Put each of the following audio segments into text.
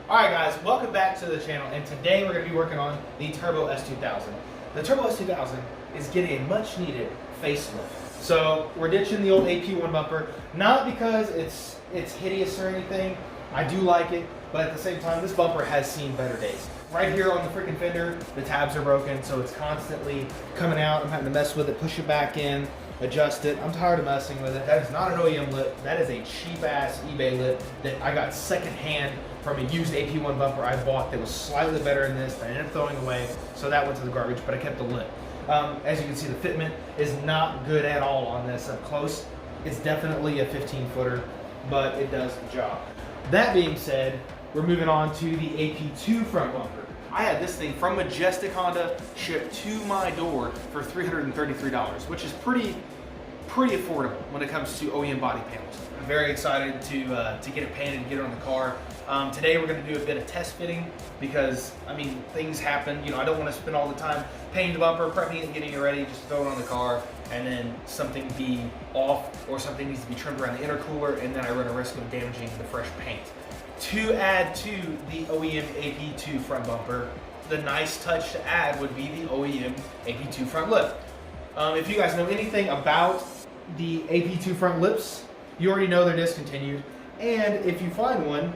Alright guys, welcome back to the channel, and today we're going to be working on the Turbo S2000. The Turbo S2000 is getting a much needed facelift. So we're ditching the old AP1 bumper, not because it's hideous or anything. I do like it, but at the same time this bumper has seen better days. Right here on the freaking fender, the tabs are broken, so it's constantly coming out. I'm having to mess with it, push it back in, adjust it. I'm tired of messing with it. That is not an OEM lip. That is a cheap ass eBay lip that I got secondhand from a used AP1 bumper I bought that was slightly better than this that I ended up throwing away, so that went to the garbage, but I kept the lip. As you can see, the fitment is not good at all on this up close. It's definitely a 15-footer, but it does the job. That being said, we're moving on to the AP2 front bumper. I had this thing from Majestic Honda shipped to my door for $333, which is pretty affordable when it comes to OEM body panels. I'm very excited to get it painted and get it on the car. Today we're going to do a bit of test fitting because, I mean, things happen. You know, I don't want to spend all the time painting the bumper, prepping it, getting it ready, just throw it on the car, and then something be off or something needs to be trimmed around the intercooler, and then I run a risk of damaging the fresh paint. To add to the OEM AP2 front bumper, the nice touch to add would be the OEM AP2 front lip. If you guys know anything about the AP2 front lips, you already know they're discontinued. And if you find one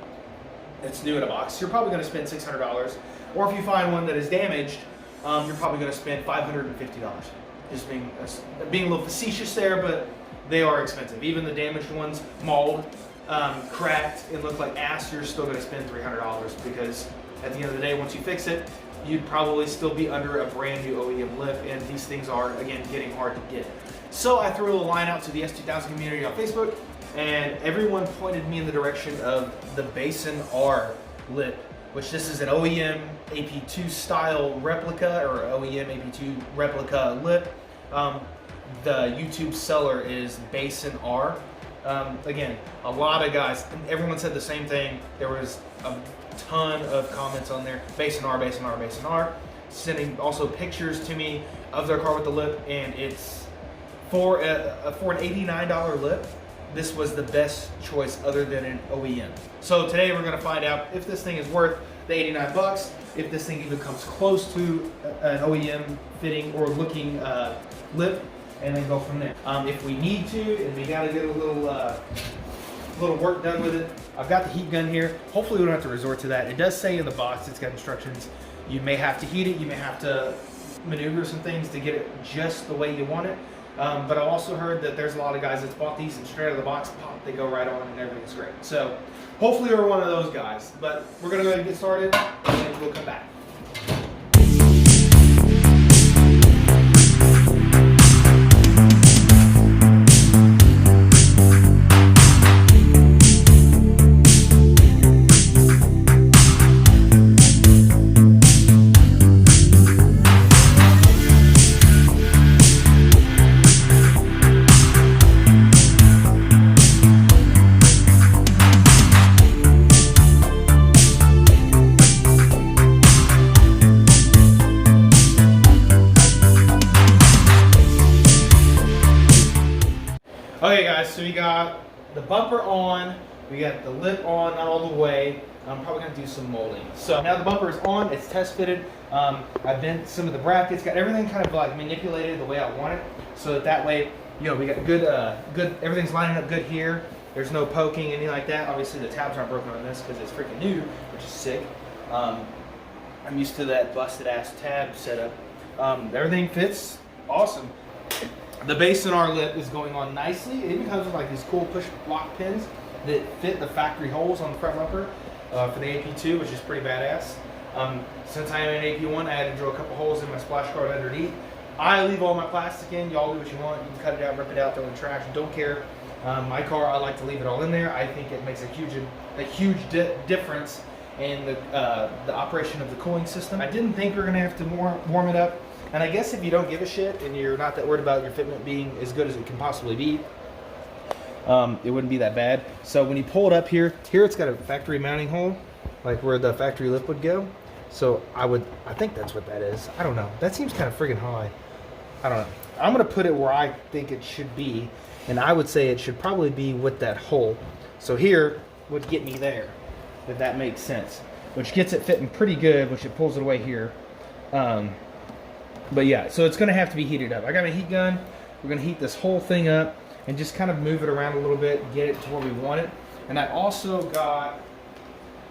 that's new in a box, you're probably going to spend $600. Or if you find one that is damaged, you're probably going to spend $550. Just being a little facetious there, but they are expensive. Even the damaged ones, mauled, cracked, and look like ass, you're still going to spend $300 because at the end of the day, once you fix it, you'd probably still be under a brand new OEM lip, and these things are, again, getting hard to get. So I threw a little line out to the S2000 community on Facebook, and everyone pointed me in the direction of the Basin R lip, which this is an OEM AP2 style replica, or OEM AP2 replica lip. The YouTube seller is Basin R. Again, a lot of guys, everyone said the same thing. There was a ton of comments on there. Basin R, Basin R, Basin R. Sending also pictures to me of their car with the lip, and it's for an $89 lip. This was the best choice other than an OEM. So today we're going to find out if this thing is worth the 89 bucks, if this thing even comes close to an OEM fitting or looking lip, and then go from there. If we need to, and we got to get a little work done with it, I've got the heat gun here. Hopefully we don't have to resort to that. It does say in the box, it's got instructions. You may have to heat it, you may have to maneuver some things to get it just the way you want it. But I also heard that there's a lot of guys that's bought these and straight out of the box, pop, they go right on and everything's great. So hopefully we're one of those guys. But we're gonna go ahead and get started, and then we'll come back. Okay guys, so we got the bumper on, we got the lip on, not all the way. I'm probably gonna do some molding. So now the bumper is on, it's test fitted. I bent some of the brackets, got everything kind of like manipulated the way I want it. So that way, you know, we got good, everything's lining up good here. There's no poking, anything like that. Obviously the tabs aren't broken on this because it's freaking new, which is sick. I'm used to that busted ass tab setup. Everything fits awesome. The Basin R lip is going on nicely. It even comes with like these cool push block pins that fit the factory holes on the front bumper for the AP2, which is pretty badass. Since I am an AP1, I had to drill a couple holes in my splash guard underneath. I leave all my plastic in. Y'all do what you want. You can cut it out, rip it out, throw it in the trash. Don't care. My car, I like to leave it all in there. I think it makes a huge difference in the operation of the cooling system. I didn't think we were gonna have to warm it up. And I guess if you don't give a shit and you're not that worried about your fitment being as good as it can possibly be, it wouldn't be that bad. So when you pull it up here it's got a factory mounting hole, like where the factory lip would go. So I think that's what that is. I don't know. That seems kind of friggin' high. I don't know. I'm gonna put it where I think it should be, and I would say it should probably be with that hole. So here would get me there, if that makes sense. which gets it fitting pretty good, which it pulls it away here. But yeah, so it's gonna have to be heated up. I got my heat gun. We're gonna heat this whole thing up and just kind of move it around a little bit, get it to where we want it. And I also got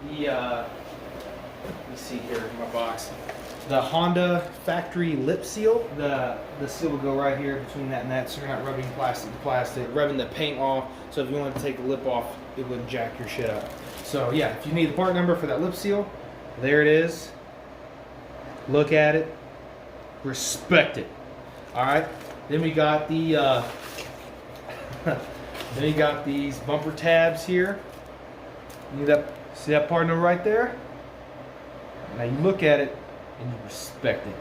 the, let me see here in my box, the Honda factory lip seal. The seal will go right here between that and that, so you're not rubbing plastic to plastic, rubbing the paint off. So if you want to take the lip off, it wouldn't jack your shit up. So yeah, if you need the part number for that lip seal, there it is. Look at it, respect it. All right, then we got the then we got these bumper tabs here. See that part number right there? Now you look at it and you respect it.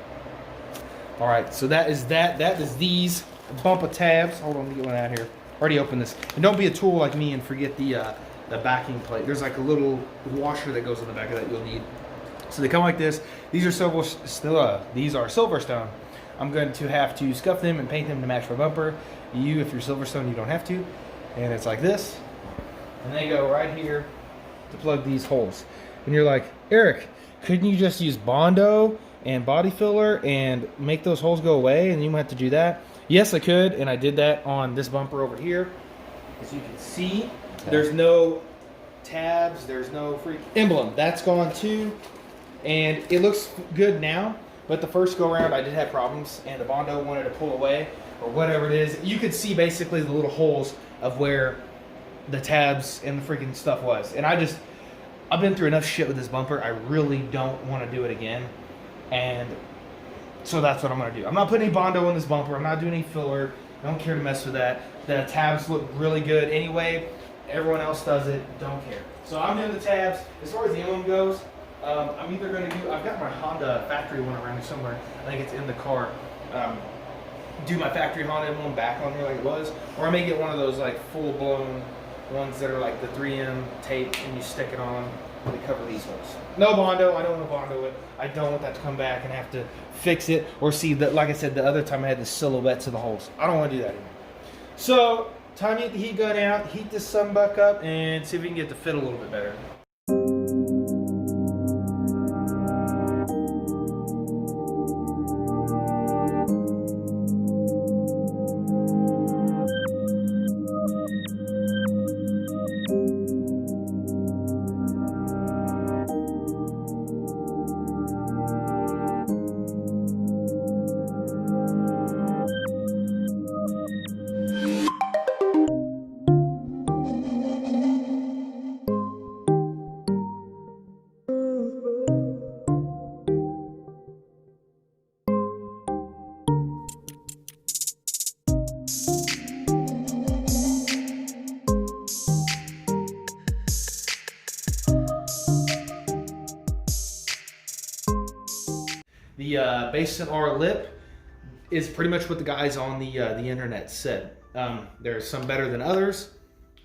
All right, so that is these bumper tabs. Hold on, let me get one out here. Already opened this. And don't be a tool like me and forget the backing plate. There's like a little washer that goes in the back of that you'll need. So they come like this. These are Silverstone. I'm going to have to scuff them and paint them to match my bumper. You, if you're Silverstone, you don't have to. And it's like this. And they go right here to plug these holes. And you're like, Eric, couldn't you just use Bondo and body filler and make those holes go away and you might have to do that? Yes, I could, and I did that on this bumper over here. As you can see, there's no tabs, there's no freaking emblem. That's gone too. And it looks good now, but the first go around I did have problems and the Bondo wanted to pull away or whatever it is. You could see basically the little holes of where the tabs and the freaking stuff was. And I've been through enough shit with this bumper. I really don't want to do it again. And so that's what I'm going to do. I'm not putting any Bondo in this bumper. I'm not doing any filler. I don't care to mess with that. The tabs look really good anyway. Everyone else does it. Don't care. So I'm doing the tabs. As far as the emblem goes, I'm either going to do, I've got my Honda factory one around here somewhere. I think it's in the car. Do my factory Honda emblem back on here like it was. Or I may get one of those like full-blown ones that are like the 3M tape and you stick it on to cover these holes. No Bondo. I don't want to Bondo it. I don't want that to come back and have to fix it or see that, like I said, the other time I had the silhouettes of the holes. I don't want to do that anymore. So, time to get the heat gun out, heat this sunbuck up, and see if we can get the fit a little bit better. The Basin R lip is pretty much what the guys on the internet said. There's some better than others.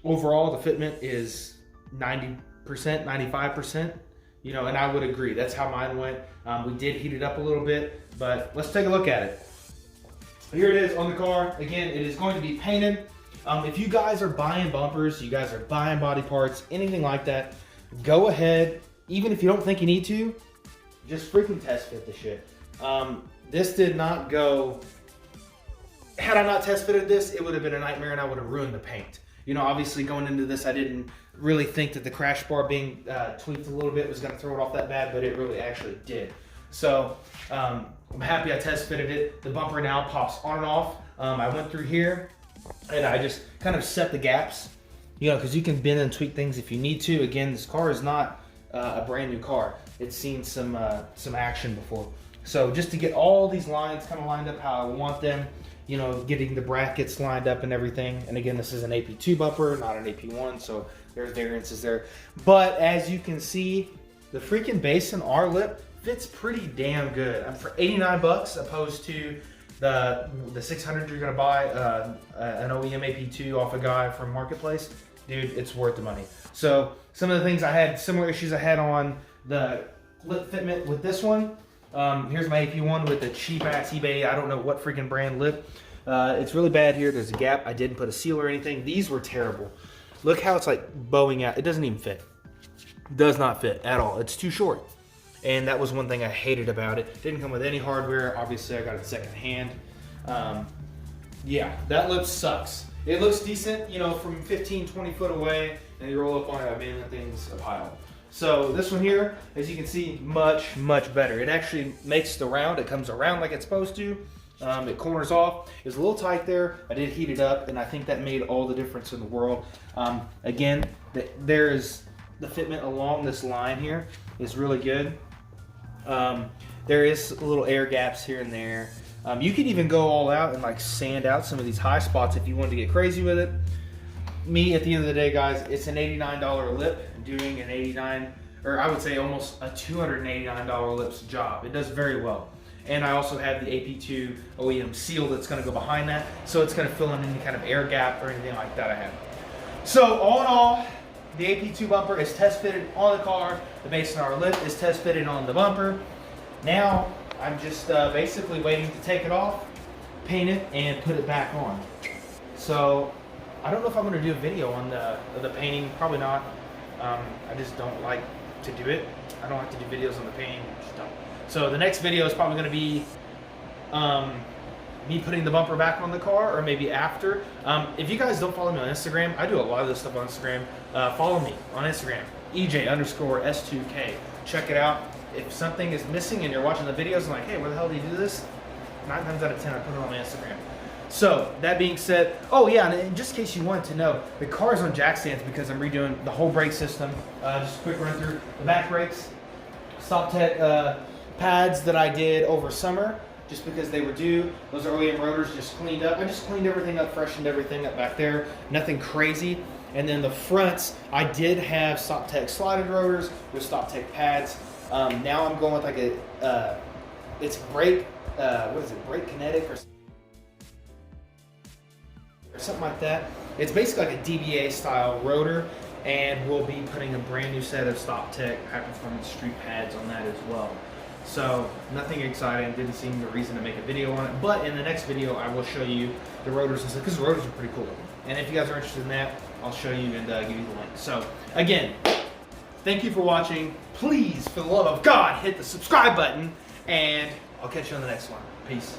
Overall, the fitment is 90%, 95%. You know, and I would agree. That's how mine went. We did heat it up a little bit, but let's take a look at it. Here it is on the car. Again, it is going to be painted. If you guys are buying bumpers, you guys are buying body parts, anything like that, go ahead. Even if you don't think you need to, just freaking test fit the shit. This did not go, had I not test fitted this, it would have been a nightmare and I would have ruined the paint. You know, obviously going into this, I didn't really think that the crash bar being tweaked a little bit was gonna throw it off that bad, but it really actually did. So, I'm happy I test fitted it. The bumper now pops on and off. I went through here and I just kind of set the gaps, you know, because you can bend and tweak things if you need to. Again, this car is not a brand new car. It's seen some action before. So just to get all these lines kind of lined up how I want them, you know, getting the brackets lined up and everything. And again, this is an AP2 bumper, not an AP1, so there's variances there. But as you can see, the freaking Basin R lip fits pretty damn good. For 89 bucks opposed to the 600 you're gonna buy an OEM AP2 off a guy from Marketplace, dude, it's worth the money. So some of the things I had, similar issues I had on the lip fitment with this one. Here's my AP1 with the cheap ass eBay, I don't know what freaking brand lip. It's really bad here, there's a gap. I didn't put a seal or anything. These were terrible. Look how it's like bowing out. It doesn't even fit. Does not fit at all. It's too short. And that was one thing I hated about it. Didn't come with any hardware. Obviously, I got it secondhand. Yeah, that lip sucks. It looks decent, you know, from 15, 20 foot away, and you roll up on it, man, that thing's a pile. So this one here, as you can see, much, much better. It actually makes the round. It comes around like it's supposed to. It corners off. It's a little tight there. I did heat it up, and I think that made all the difference in the world. Again, there's the fitment along this line here is really good. There is little air gaps here and there. You could even go all out and like sand out some of these high spots if you wanted to get crazy with it. Me, at the end of the day, guys, it's an $89 lip doing an $89, or I would say almost a $289 lips job. It does very well. And I also have the AP2 OEM seal that's going to go behind that, so it's going to fill in any kind of air gap or anything like that I have. So all in all, the AP2 bumper is test fitted on the car. The base in our lip is test fitted on the bumper. Now I'm just basically waiting to take it off, paint it, and put it back on. So I don't know if I'm going to do a video on the painting. Probably not. I just don't like to do it. I don't like to do videos on the painting. Just don't. So the next video is probably going to be me putting the bumper back on the car, or maybe after. If you guys don't follow me on Instagram, I do a lot of this stuff on Instagram. Follow me on Instagram, EJ_S2K. Check it out. If something is missing and you're watching the videos and like, hey, where the hell do you do this? 9 times out of 10, I put it on my Instagram. So that being said, oh yeah, and just in case you wanted to know, the car is on jack stands because I'm redoing the whole brake system. Just a quick run through the back brakes, StopTech pads that I did over summer, just because they were due. Those are OEM rotors, just cleaned up. I just cleaned everything up, freshened everything up back there. Nothing crazy. And then the fronts, I did have StopTech slided rotors with StopTech pads. Now I'm going with like a, it's brake, what is it, brake kinetic or something like that. It's basically like a DBA style rotor, and we'll be putting a brand new set of StopTech high performance street pads on that as well. So nothing exciting, didn't seem the reason to make a video on it, but in the next video I will show you the rotors and stuff, because the rotors are pretty cool. And if you guys are interested in that, I'll show you and give you the link. So again, thank you for watching. Please, for the love of God, hit the subscribe button, and I'll catch you on the next one. Peace.